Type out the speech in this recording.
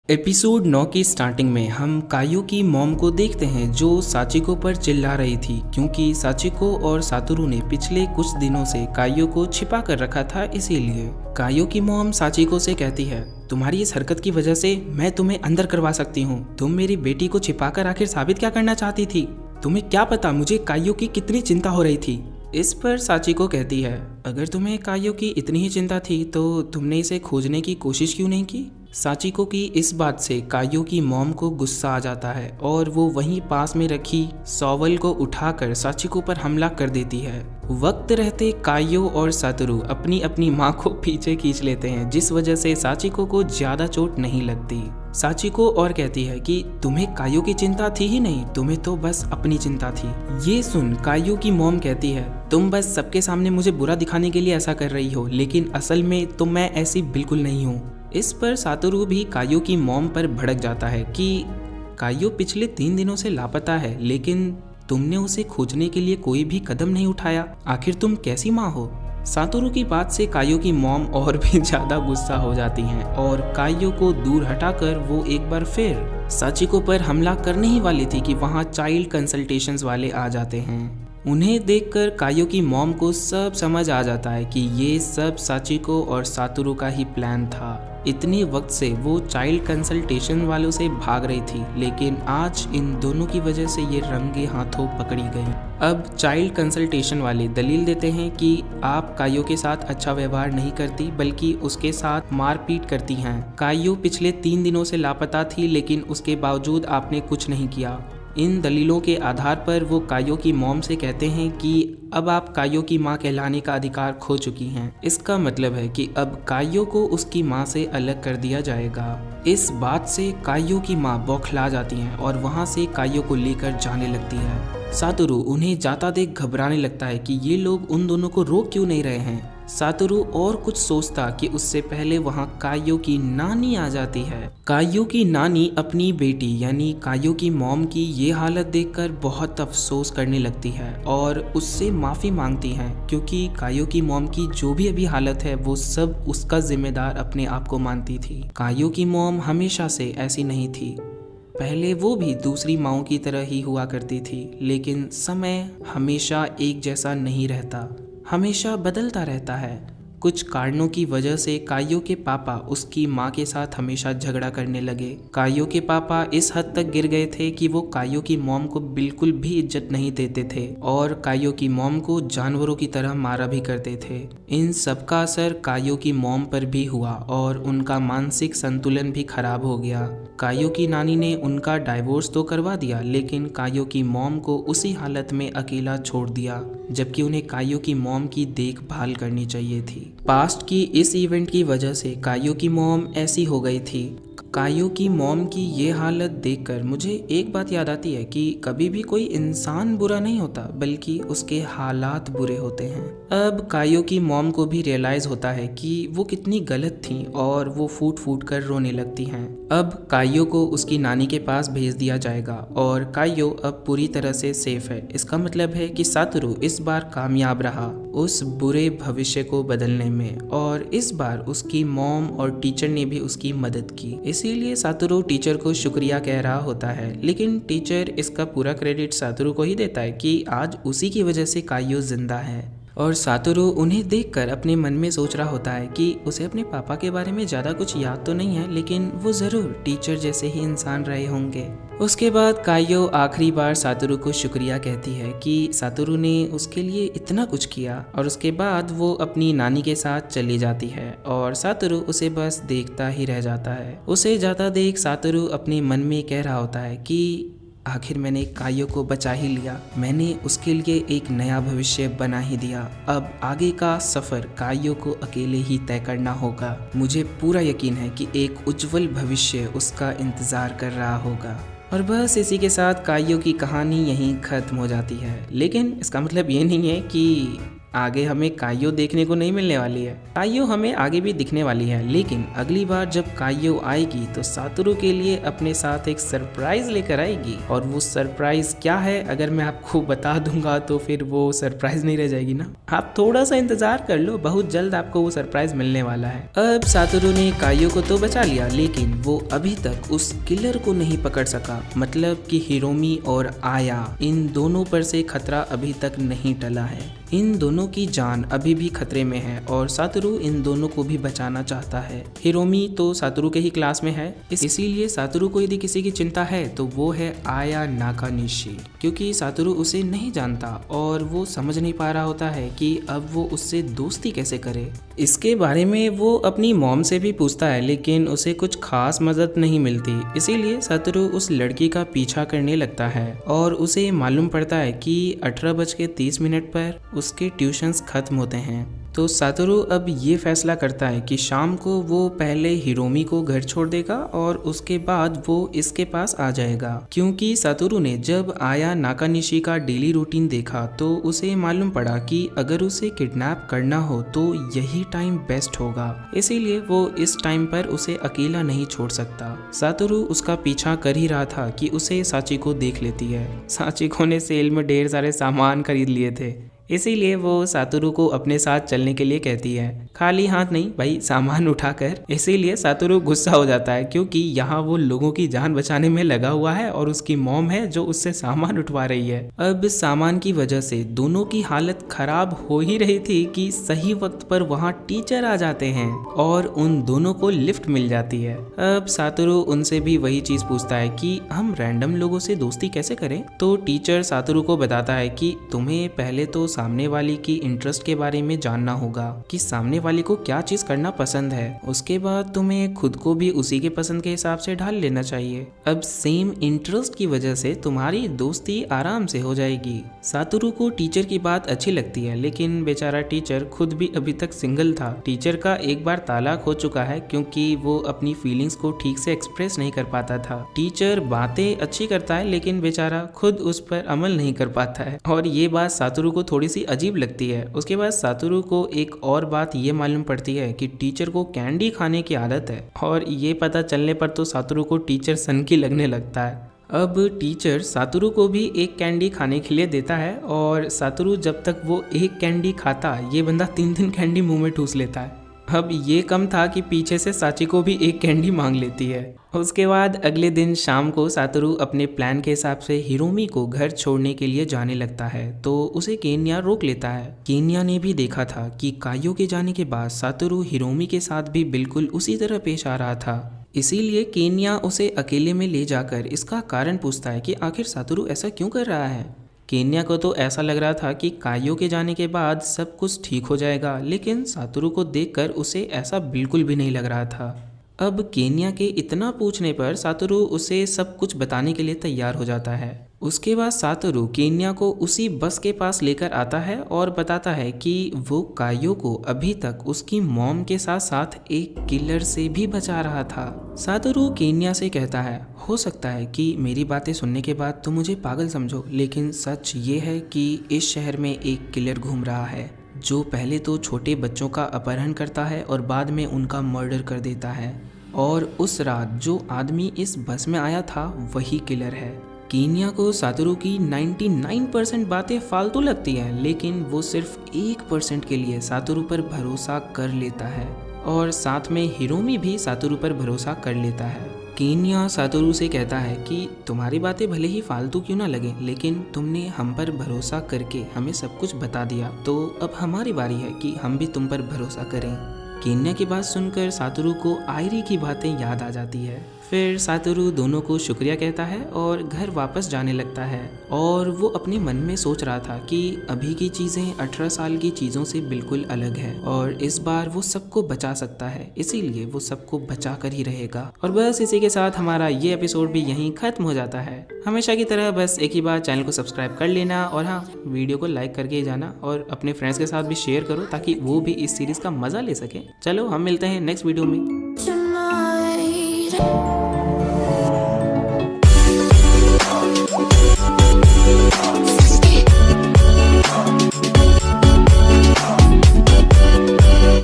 Episode 9 की starting में हम कायो की मॉम को देखते हैं जो साचिको पर चिल्ला रही थी क्योंकि साचिको और सातोरू ने पिछले कुछ दिनों से कायो को छिपा कर रखा था। इसीलिए कायो की मॉम साचिको से कहती है, तुम्हारी इस हरकत की वजह से मैं तुम्हें अंदर करवा सकती हूँ। तुम मेरी बेटी को छिपाकर आखिर साबित क्या करना चाहती थी? तुम्हें क्या पता मुझे कायो की कितनी चिंता हो रही थी। इस पर साचिको कहती है, अगर तुम्हें कायो की इतनी ही चिंता थी तो तुमने इसे खोजने की कोशिश क्यों नहीं की? साचिको की इस बात से कायो की मॉम को गुस्सा आ जाता है और वो वहीं पास में रखी शॉवल को उठाकर साचिको पर हमला कर देती है। वक्त रहते कायो और सातोरू अपनी अपनी माँ को पीछे खींच लेते हैं, जिस वजह से साचिको को ज्यादा चोट नहीं लगती। साचिको और कहती है कि तुम्हें कायो की चिंता थी ही नहीं, तुम्हें तो बस अपनी चिंता थी। ये सुन कायो की मॉम कहती है, तुम बस सबके सामने मुझे बुरा दिखाने के लिए ऐसा कर रही हो, लेकिन असल में तो मैं ऐसी बिल्कुल नहीं हूँ। इस पर सातोरू भी कायो की मॉम पर भड़क जाता है कि कायो पिछले 3 दिनों से लापता है, लेकिन तुमने उसे खोजने के लिए कोई भी कदम नहीं उठाया। आखिर तुम कैसी माँ हो? सातोरू की बात से कायो की मॉम और भी ज्यादा गुस्सा हो जाती हैं और कायो को दूर हटाकर वो एक बार फिर साचिको पर हमला करने ही वाली थी कि वहाँ चाइल्ड कंसल्टेशंस वाले आ जाते हैं। उन्हें देखकर कायो की मॉम को सब समझ आ जाता है कि ये सब साचिको और सातोरू का ही प्लान था। इतने वक्त से वो चाइल्ड कंसल्टेशन वालों से भाग रही थी, लेकिन आज इन दोनों की वजह से ये रंगे हाथों पकड़ी गई। अब चाइल्ड कंसल्टेशन वाले दलील देते हैं कि आप कायो के साथ अच्छा व्यवहार नहीं करती बल्कि उसके साथ मारपीट करती हैं। कायो पिछले 3 दिनों से लापता थी, लेकिन उसके बावजूद आपने कुछ नहीं किया। इन दलीलों के आधार पर वो कायो की मॉम से कहते हैं कि अब आप कायो की माँ कहलाने का अधिकार खो चुकी हैं। इसका मतलब है कि अब कायो को उसकी माँ से अलग कर दिया जाएगा। इस बात से कायो की माँ बौखला जाती हैं और वहाँ से कायो को लेकर जाने लगती है। सातोरू उन्हें जाता देख घबराने लगता है कि ये लोग उन दोनों को रोक क्यों नहीं रहे हैं। सातोरू और कुछ सोचता कि उससे पहले वहाँ कायो की नानी आ जाती है। कायो की नानी अपनी बेटी यानी कायो की मॉम की ये हालत देखकर बहुत अफसोस करने लगती है और उससे माफ़ी मांगती हैं, क्योंकि कायो की मॉम की जो भी अभी हालत है वो सब उसका जिम्मेदार अपने आप को मानती थी। कायो की मॉम हमेशा से ऐसी नहीं थी। पहले वो भी दूसरी माँओं की तरह ही हुआ करती थी, लेकिन समय हमेशा एक जैसा नहीं रहता, हमेशा बदलता रहता है। कुछ कारणों की वजह से कायो के पापा उसकी माँ के साथ हमेशा झगड़ा करने लगे। कायो के पापा इस हद तक गिर गए थे कि वो कायो की मॉम को बिल्कुल भी इज्जत नहीं देते थे और कायो की मॉम को जानवरों की तरह मारा भी करते थे। इन सब का असर कायो की मॉम पर भी हुआ और उनका मानसिक संतुलन भी खराब हो गया। कायो की नानी ने उनका डाइवोर्स तो करवा दिया, लेकिन कायो की मॉम को उसी हालत में अकेला छोड़ दिया, जबकि उन्हें कायो की मॉम की देखभाल करनी चाहिए थी। पास्ट की इस इवेंट की वजह से कायो की मॉम ऐसी हो गई थी। कायो की मॉम की ये हालत देखकर मुझे एक बात याद आती है कि कभी भी कोई इंसान बुरा नहीं होता बल्कि उसके हालात बुरे होते हैं। अब कायो की मॉम को भी रियलाइज होता है कि वो कितनी गलत थी और वो फूट फूट कर रोने लगती हैं। अब कायो को उसकी नानी के पास भेज दिया जाएगा और कायो अब पूरी तरह से सेफ है। इसका मतलब है कि सातोरू इस बार कामयाब रहा उस बुरे भविष्य को बदलने में और इस बार उसकी मॉम और टीचर ने भी उसकी मदद की। इसीलिए सातोरू टीचर को शुक्रिया कह रहा होता है, लेकिन टीचर इसका पूरा क्रेडिट सातोरू को ही देता है कि आज उसी की वजह से कायो जिंदा है। और सातोरू उन्हें देखकर अपने मन में सोच रहा होता है कि उसे अपने पापा के बारे में ज़्यादा कुछ याद तो नहीं है, लेकिन वो ज़रूर टीचर जैसे ही इंसान रहे होंगे। उसके बाद कायो आखिरी बार सातोरू को शुक्रिया कहती है कि सातोरू ने उसके लिए इतना कुछ किया, और उसके बाद वो अपनी नानी के साथ चली जाती है और सातोरू उसे बस देखता ही रह जाता है। उसे जाता देख सातोरू अपने मन में कह रहा होता है कि आखिर मैंने कायो को बचा ही लिया, मैंने उसके लिए एक नया भविष्य बना ही दिया। अब आगे का सफ़र कायो को अकेले ही तय करना होगा। मुझे पूरा यकीन है कि एक उज्जवल भविष्य उसका इंतज़ार कर रहा होगा। और बस इसी के साथ कायो की कहानी यहीं ख़त्म हो जाती है। लेकिन इसका मतलब ये नहीं है कि आगे हमें काइयो देखने को नहीं मिलने वाली है। काइयो हमें आगे भी दिखने वाली है, लेकिन अगली बार जब काइयो आएगी तो सातोरू के लिए अपने साथ एक सरप्राइज लेकर आएगी। और वो सरप्राइज क्या है अगर मैं आपको बता दूंगा तो फिर वो सरप्राइज नहीं रह जाएगी ना। आप थोड़ा सा इंतजार कर लो, बहुत जल्द आपको वो सरप्राइज मिलने वाला है। अब सातोरू ने काइयो को तो बचा लिया, लेकिन वो अभी तक उस किलर को नहीं पकड़ सका। मतलब कि हिरोमी और आया, इन दोनों पर से खतरा अभी तक नहीं टला है। इन दोनों की जान अभी भी खतरे में है और सातोरू इन दोनों को भी बचाना चाहता है। हिरोमी तो सातोरू के ही क्लास में है, इसीलिए सातोरू को यदि किसी की चिंता है तो वो है आया नाकानिशी, क्योंकि सातोरू उसे नहीं जानता और वो समझ नहीं पा रहा होता है कि अब वो उससे दोस्ती कैसे करे। इसके बारे में वो अपनी मॉम से भी पूछता है, लेकिन उसे कुछ खास मदद नहीं मिलती। इसीलिए सातोरू उस लड़की का पीछा करने लगता है और उसे मालूम पड़ता है कि 18:30 पर उसके ट्यूशन्स खत्म होते हैं। तो सातोरू अब ये फैसला करता है कि शाम को वो पहले हिरोमी को घर छोड़ देगा और उसके बाद वो इसके पास आ जाएगा, क्योंकि सातोरू ने जब आया नाकानिशी का डेली रूटीन देखा तो उसे मालूम पड़ा कि अगर उसे किडनैप करना हो तो यही टाइम बेस्ट होगा। इसीलिए वो इस टाइम पर उसे अकेला नहीं छोड़ सकता। सातोरू उसका पीछा कर ही रहा था कि उसे साचिको देख लेती है। साचिको ने सेल में ढेर सारे सामान खरीद लिए थे, इसीलिए वो सातोरू को अपने साथ चलने के लिए कहती है। खाली हाथ नहीं भाई, सामान उठाकर। इसीलिए सातोरू गुस्सा हो जाता है, क्योंकि यहाँ वो लोगों की जान बचाने में लगा हुआ है और उसकी मॉम है जो उससे सामान उठवा रही है। अब सामान की वजह से दोनों की हालत खराब हो ही रही थी कि सही वक्त पर वहाँ टीचर आ जाते हैं और उन दोनों को लिफ्ट मिल जाती है। अब सातोरू उनसे भी वही चीज पूछता है कि हम रैंडम लोगों से दोस्ती कैसे करें। तो टीचर सातोरू को बताता है कि तुम्हें पहले तो सामने वाली की इंटरेस्ट के बारे में जानना होगा कि सामने वाली को क्या चीज करना पसंद है। उसके बाद तुम्हें खुद को भी उसी के पसंद के हिसाब से ढाल लेना चाहिए। अब सेम इंटरेस्ट की वजह से तुम्हारी दोस्ती आराम से हो जाएगी। सातोरू को टीचर की बात अच्छी लगती है, लेकिन बेचारा टीचर खुद भी अभी तक सिंगल था। टीचर का एक बार तालाक हो चुका है क्योंकि वो अपनी फीलिंग्स को ठीक से एक्सप्रेस नहीं कर पाता था। टीचर बातें अच्छी करता है, लेकिन बेचारा खुद उस पर अमल नहीं कर पाता है और ये बात सातोरू को थोड़ी सी अजीब लगती है। उसके बाद सातोरू को एक और बात ये मालूम पड़ती है कि टीचर को कैंडी खाने की आदत है और ये पता चलने पर तो सातोरू को टीचर सनकी लगने लगता है। अब टीचर सातोरू को भी एक कैंडी खाने के लिए देता है और सातोरू जब तक वो एक कैंडी खाता, ये बंदा 3 कैंडी मुंह में ठूस लेता है। अब ये कम था कि पीछे से साचिको भी एक कैंडी मांग लेती है। उसके बाद अगले दिन शाम को सातोरू अपने प्लान के हिसाब से हिरोमी को घर छोड़ने के लिए जाने लगता है, तो उसे केन्या रोक लेता है। केन्या ने भी देखा था कि काइयो के जाने के बाद सातोरू हिरोमी के साथ भी बिल्कुल उसी तरह पेश आ रहा था। इसीलिए केन्या उसे अकेले में ले जाकर इसका कारण पूछता है कि आखिर सातोरू ऐसा क्यों कर रहा है। केन्या को तो ऐसा लग रहा था कि काइयो के जाने के बाद सब कुछ ठीक हो जाएगा, लेकिन सातोरू को देखकर उसे ऐसा बिल्कुल भी नहीं लग रहा था। अब केन्या के इतना पूछने पर सातोरू उसे सब कुछ बताने के लिए तैयार हो जाता है। उसके बाद सातोरू केन्या को उसी बस के पास लेकर आता है और बताता है कि वो काइयो को अभी तक उसकी मॉम के साथ साथ एक किलर से भी बचा रहा था। सातोरू केन्या से कहता है, हो सकता है कि मेरी बातें सुनने के बाद तुम मुझे पागल समझो, लेकिन सच ये है कि इस शहर में एक किलर घूम रहा है जो पहले तो छोटे बच्चों का अपहरण करता है और बाद में उनका मर्डर कर देता है। और उस रात जो आदमी इस बस में आया था वही किलर है। केन्या को सातोरू की 99% बातें फालतू लगती हैं, लेकिन वो सिर्फ 1% के लिए सातोरू पर भरोसा कर लेता है और साथ में हिरोमी भी सातोरू पर भरोसा कर लेता है। केन्या सातोरू से कहता है कि तुम्हारी बातें भले ही फालतू क्यों ना लगे, लेकिन तुमने हम पर भरोसा करके हमें सब कुछ बता दिया, तो अब हमारी बारी है कि हम भी तुम पर भरोसा करें। केन्या की बात सुनकर सातोरू को आयरी की बातें याद आ जाती है। फिर सातोरू दोनों को शुक्रिया कहता है और घर वापस जाने लगता है। और वो अपने मन में सोच रहा था कि अभी की चीज़ें 18 साल की चीज़ों से बिल्कुल अलग है और इस बार वो सबको बचा सकता है, इसीलिए वो सबको बचा कर ही रहेगा। और बस इसी के साथ हमारा ये एपिसोड भी यहीं खत्म हो जाता है। हमेशा की तरह बस एक ही बार चैनल को सब्सक्राइब कर लेना और हाँ, वीडियो को लाइक करके जाना और अपने फ्रेंड्स के साथ भी शेयर करो ताकि वो भी इस सीरीज़ का मज़ा ले सके। चलो हम मिलते हैं नेक्स्ट वीडियो में।